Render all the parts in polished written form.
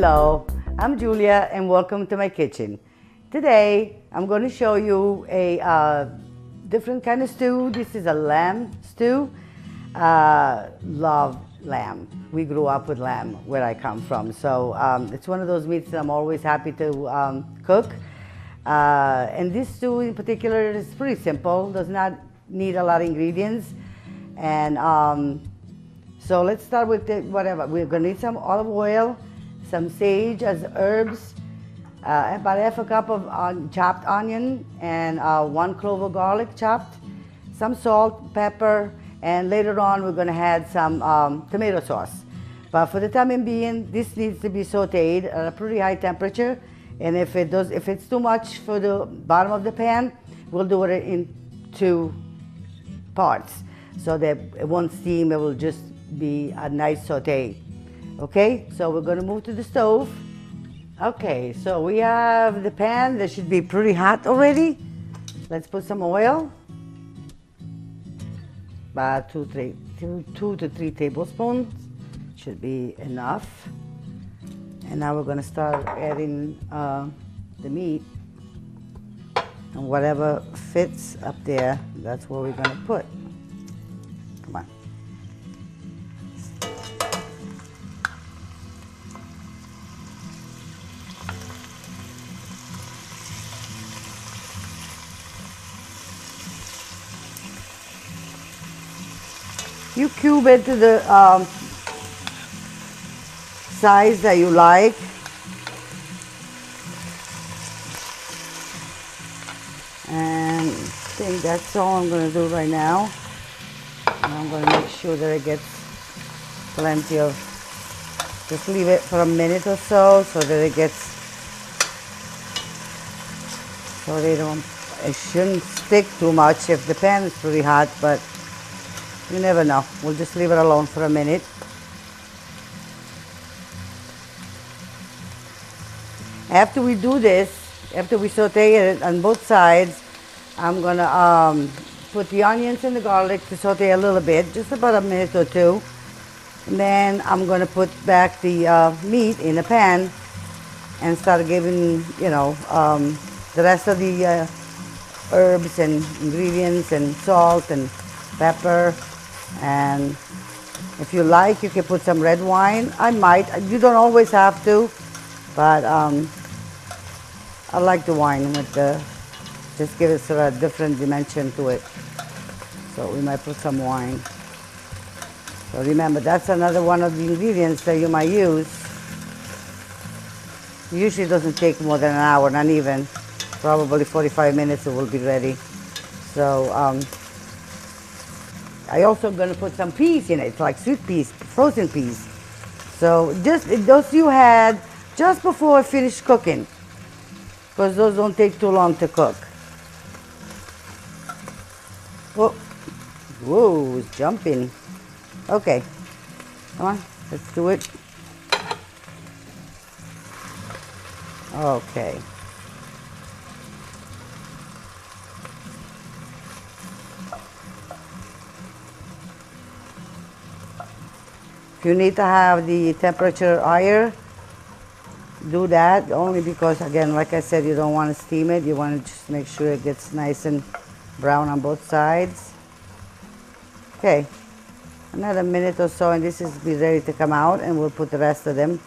Hello, I'm Giulia and welcome to my kitchen. Today I'm going to show you a different kind of stew. This is a lamb stew. Love lamb. We grew up with lamb where I come from, so it's one of those meats that I'm always happy to cook. And this stew in particular is pretty simple, does not need a lot of ingredients. And so let's start with whatever. We're going to need some olive oil, some sage as herbs, about half a cup of chopped onion, and 1 clove of garlic chopped, some salt, pepper, and later on we're going to add some tomato sauce. But for the time being, this needs to be sauteed at a pretty high temperature. And if it's too much for the bottom of the pan, we'll do it in 2 parts so that it won't steam. It will just be a nice saute. Okay, so we're going to move to the stove. Okay, so we have the pan that should be pretty hot already. Let's put some oil, about 2 to 3 tablespoons should be enough. And now we're going to start adding the meat, and whatever fits up there, that's where we're going to put. Come on. You cube it to the size that you like. And I think that's all I'm going to do right now. And I'm going to make sure that it gets plenty of, just leave it for a minute or so that it gets, so it shouldn't stick too much if the pan is pretty hot, but you never know. We'll just leave it alone for a minute. After we do this, after we saute it on both sides, I'm gonna put the onions and the garlic to saute a little bit, just about a minute or 2. And then I'm gonna put back the meat in the pan and start giving, the rest of the herbs and ingredients and salt and pepper. And if you like, you can put some red wine. I might. You don't always have to, but I like the wine with just give it sort of a different dimension to it. So we might put some wine. So remember, that's another one of the ingredients that you might use. Usually doesn't take more than an hour, not even. Probably 45 minutes it will be ready. So I also going to put some peas in it, like sweet peas, frozen peas. So just those you had just before I finish cooking, because those don't take too long to cook. Whoa, it's jumping. Okay, come on, let's do it. Okay. If you need to have the temperature higher, do that, only because, again, like I said, you don't want to steam it. You want to just make sure it gets nice and brown on both sides. Okay, another minute or so, and this is be ready to come out, and we'll put the rest of them,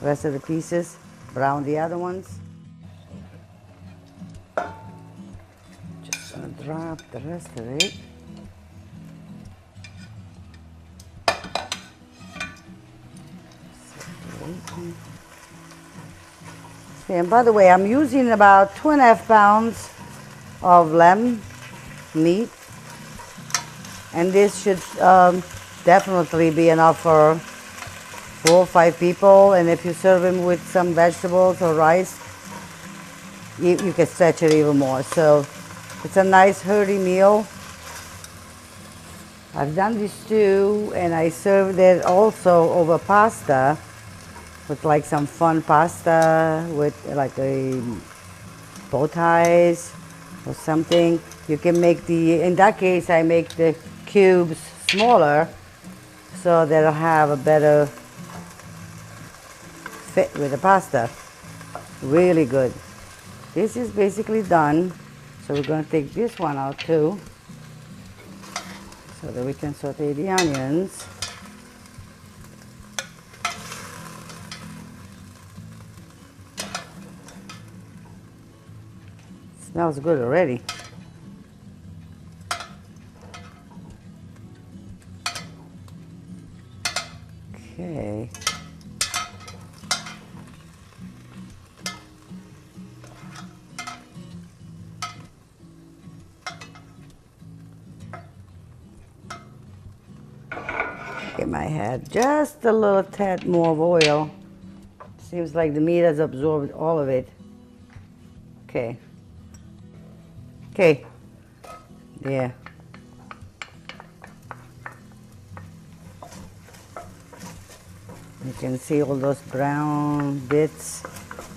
the rest of the pieces, brown the other ones. Just gonna drop the rest of it. And by the way, I'm using about 2.5 pounds of lamb meat, and this should definitely be enough for 4 or 5 people. And if you serve them with some vegetables or rice, you can stretch it even more. So it's a nice hearty meal. I've done this stew, and I served it also over pasta, with like some fun pasta with like a bow ties or something. You can make in that case I make the cubes smaller so they'll have a better fit with the pasta. Really good. This is basically done. So we're going to take this one out too, so that we can saute the onions. Smells good already. Okay. It might add just a little tad more of oil. Seems like the meat has absorbed all of it. Okay. Okay. Yeah. You can see all those brown bits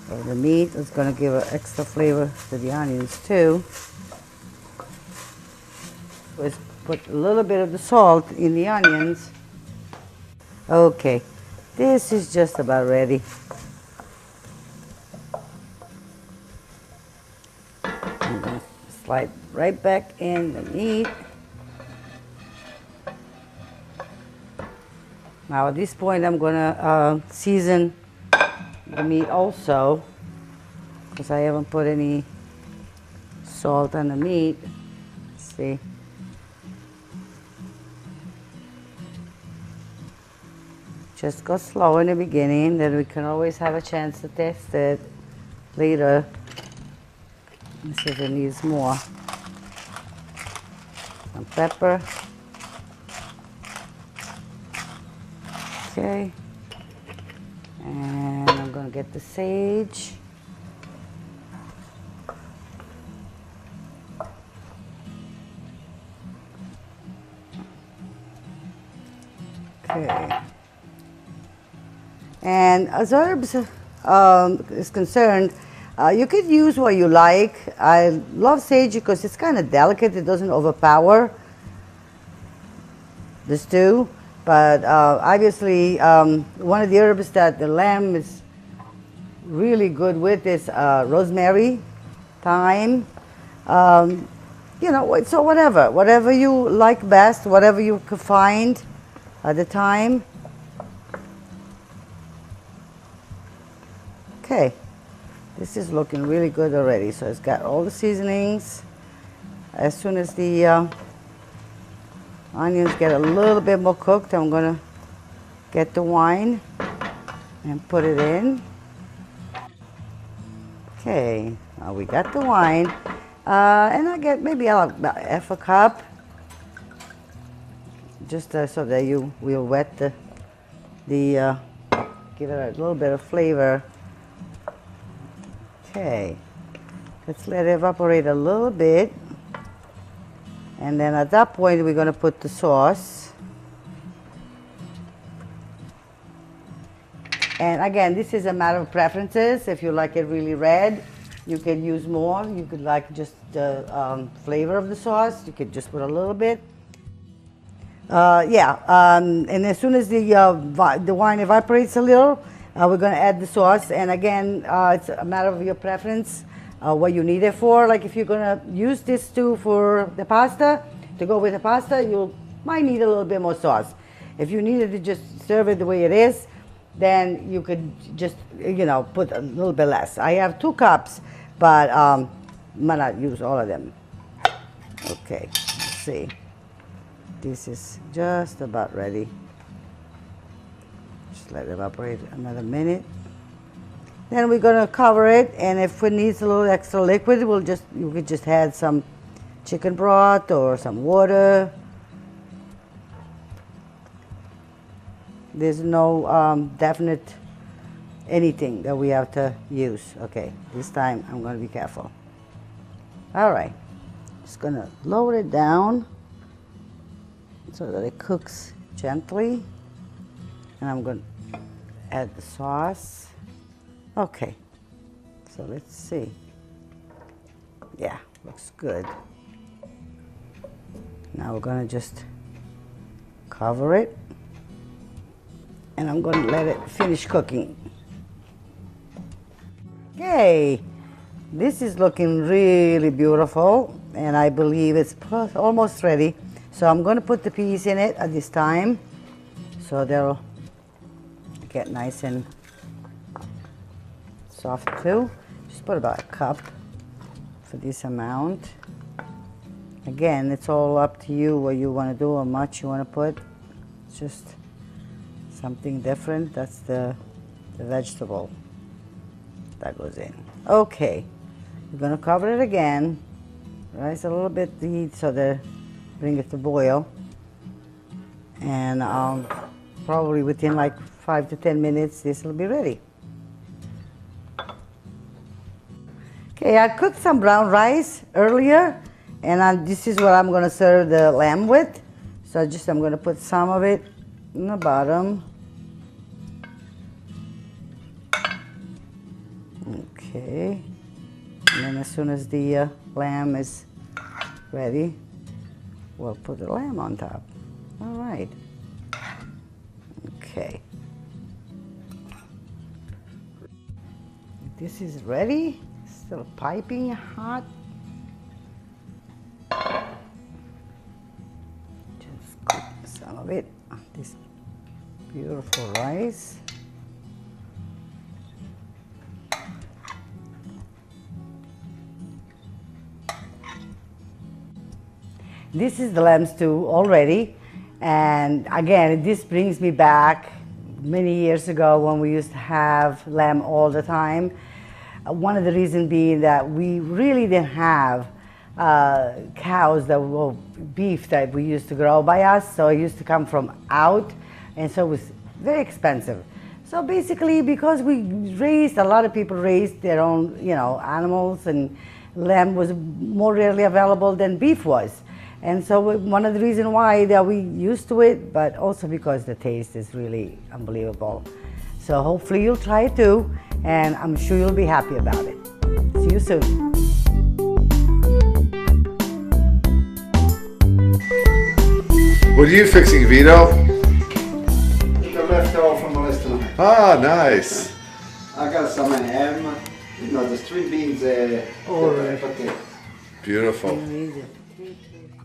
of the meat. It's going to give an extra flavor to the onions too. Let's put a little bit of the salt in the onions. Okay, this is just about ready. I'm going to slide right back in the meat. Now at this point I'm going to season the meat also, because I haven't put any salt on the meat. Let's see. Just go slow in the beginning, then we can always have a chance to test it later and see if it needs more. Some pepper. Okay. And I'm going to get the sage. Okay. And as herbs is concerned, you could use what you like. I love sage because it's kind of delicate. It doesn't overpower the stew. But obviously, one of the herbs that the lamb is really good with is rosemary, thyme. You know, so whatever you like best, whatever you could find at the time. Okay, this is looking really good already. So it's got all the seasonings. As soon as the onions get a little bit more cooked, I'm gonna get the wine and put it in. Okay, now we got the wine. And I get maybe about half a cup, just so that you will wet give it a little bit of flavor. Okay, let's let it evaporate a little bit. And then at that point, we're going to put the sauce. And again, this is a matter of preferences. If you like it really red, you can use more. You could like just the flavor of the sauce. You could just put a little bit. And as soon as the wine evaporates a little, we're going to add the sauce. And again, it's a matter of your preference. What you need it for. Like if you're gonna use this stew for the pasta, to go with the pasta, you might need a little bit more sauce. If you needed to just serve it the way it is, then you could just, you know, put a little bit less. I have 2 cups, but might not use all of them. Okay, let's see. This is just about ready. Just let it evaporate another minute. Then we're going to cover it, and if it needs a little extra liquid, you could just add some chicken broth or some water. There's no definite anything that we have to use. Okay, this time I'm going to be careful. All right, just going to lower it down so that it cooks gently, and I'm going to add the sauce. Okay, so let's see. Yeah, looks good. Now we're going to just cover it, and I'm going to let it finish cooking. Okay, this is looking really beautiful, and I believe it's almost ready. So I'm going to put the peas in it at this time, so they'll get nice and soft too. Just put about a cup for this amount. Again, it's all up to you what you want to do, how much you want to put. It's just something different. That's the vegetable that goes in. Okay, we're going to cover it again. Rise a little bit the heat so that bring it to boil. And probably within like 5 to 10 minutes, this will be ready. Okay, I cooked some brown rice earlier, and this is what I'm going to serve the lamb with. So I'm going to put some of it in the bottom. Okay, and then as soon as the lamb is ready, we'll put the lamb on top. All right. Okay. This is ready. Still piping hot. Just cook some of it on this beautiful rice. This is the lamb stew already, and again, this brings me back many years ago when we used to have lamb all the time. One of the reasons being that we really didn't have cows that were beef that we used to grow by us, so it used to come from out, and so it was very expensive. So basically, because a lot of people raised their own, animals, and lamb was more rarely available than beef was. And so one of the reasons why that we used to it, but also because the taste is really unbelievable. So hopefully you'll try it too, and I'm sure you'll be happy about it. See you soon. What are you fixing, Vito? The leftover from the restaurant. Ah, nice. I got some ham, the string beans, Oh, potato. Beautiful. Easy.